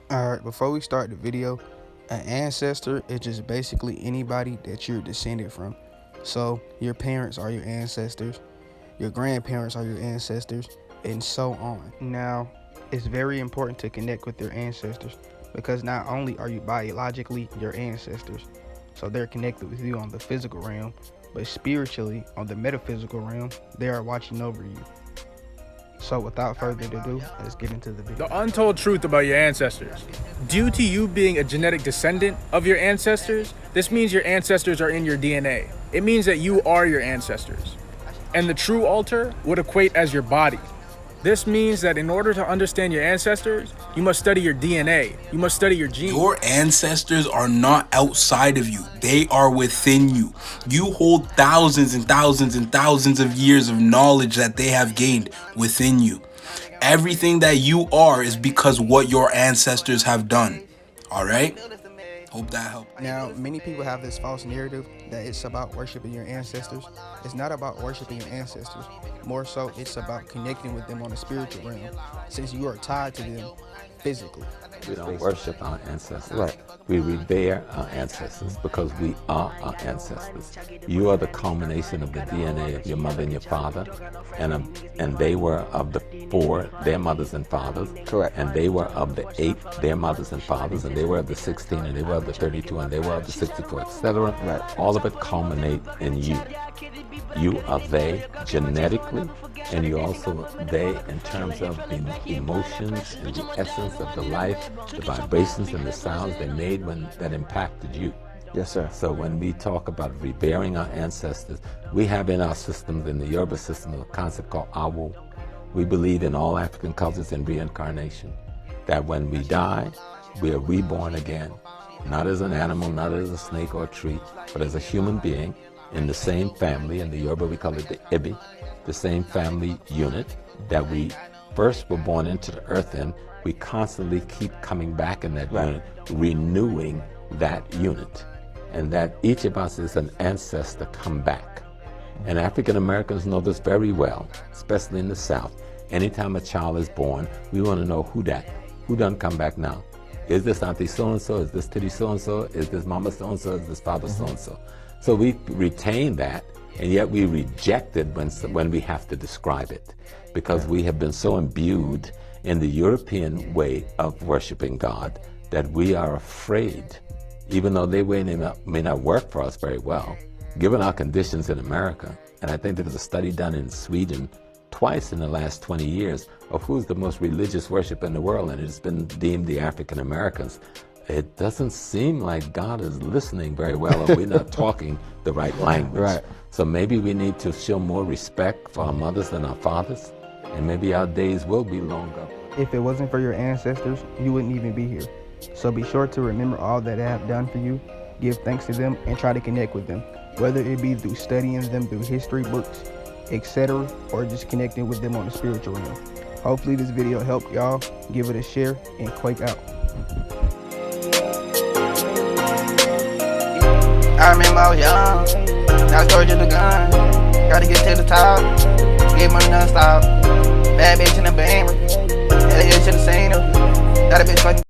Alright, before we start the video, an ancestor is just basically anybody that you're descended from. So your parents are your ancestors, your grandparents are your ancestors, and so on. Now, it's very important to connect with your ancestors because not only are you biologically your ancestors, so they're connected with you on the physical realm, but spiritually on the metaphysical realm, they are watching over you. So without further ado, let's get into the video. The untold truth about your ancestors. Due to you being a genetic descendant of your ancestors, this means your ancestors are in your DNA. It means that you are your ancestors. And the true altar would equate as your body. This means that in order to understand your ancestors, you must study your DNA. You must study your genes. Your ancestors are not outside of you. They are within you. You hold thousands and thousands and thousands of years of knowledge that they have gained within you. Everything that you are is because what your ancestors have done. All right? Hope that helped. Now, many people have this false narrative that it's about worshiping your ancestors. It's not about worshiping your ancestors. More so, it's about connecting with them on a spiritual realm, since you are tied to them physically. We don't worship our ancestors. Right. We revere our ancestors because we are our ancestors. You are the culmination of the DNA of your mother and your father, and they were of the 4, their mothers and fathers. Correct. And they were of the 8, their mothers and fathers, and they were of the 16, and they were of the 32, and they were of the 64, etc. Right. All of it culminate in you. You are they genetically, and you also they in terms of the emotions and the essence of the life, the vibrations and the sounds they made when that impacted you. Yes, sir. So when we talk about revering our ancestors, we have in our systems, in the Yoruba system, a concept called awo. We believe in all African cultures in reincarnation, that when we die, we are reborn again, not as an animal, not as a snake or a tree, but as a human being, in the same family. In the Yoruba we call it the Ibi, the same family unit that we first were born into the earth in. We constantly keep coming back in that unit, renewing that unit, and that each of us is an ancestor come back. And African Americans know this very well, especially in the South. Anytime a child is born, we want to know who done come back now. Is this auntie so-and-so? Is this titty so-and-so? Is this mama so-and-so? Is this father so-and-so? So we retain that, and yet we reject it when we have to describe it, because we have been so imbued in the European way of worshiping God that we are afraid, even though they may not work for us very well, given our conditions in America. And I think there was a study done in Sweden twice in the last 20 years of who's the most religious worshiper in the world, and it's been deemed the African Americans. It doesn't seem like God is listening very well, or we're not talking the right language. Right. So maybe we need to show more respect for our mothers than our fathers, and maybe our days will be longer. If it wasn't for your ancestors, you wouldn't even be here. So be sure to remember all that they have done for you, give thanks to them, and try to connect with them, whether it be through studying them through history books, etc., or just connecting with them on the spiritual realm. Hopefully this video helped y'all. Give it a share and quake out. I remember I was young, now storage in the gun. Gotta get to the top, get money non-stop. Bad bitch in the Beamer, hell yeah, should've seen her. Got a bitch fucking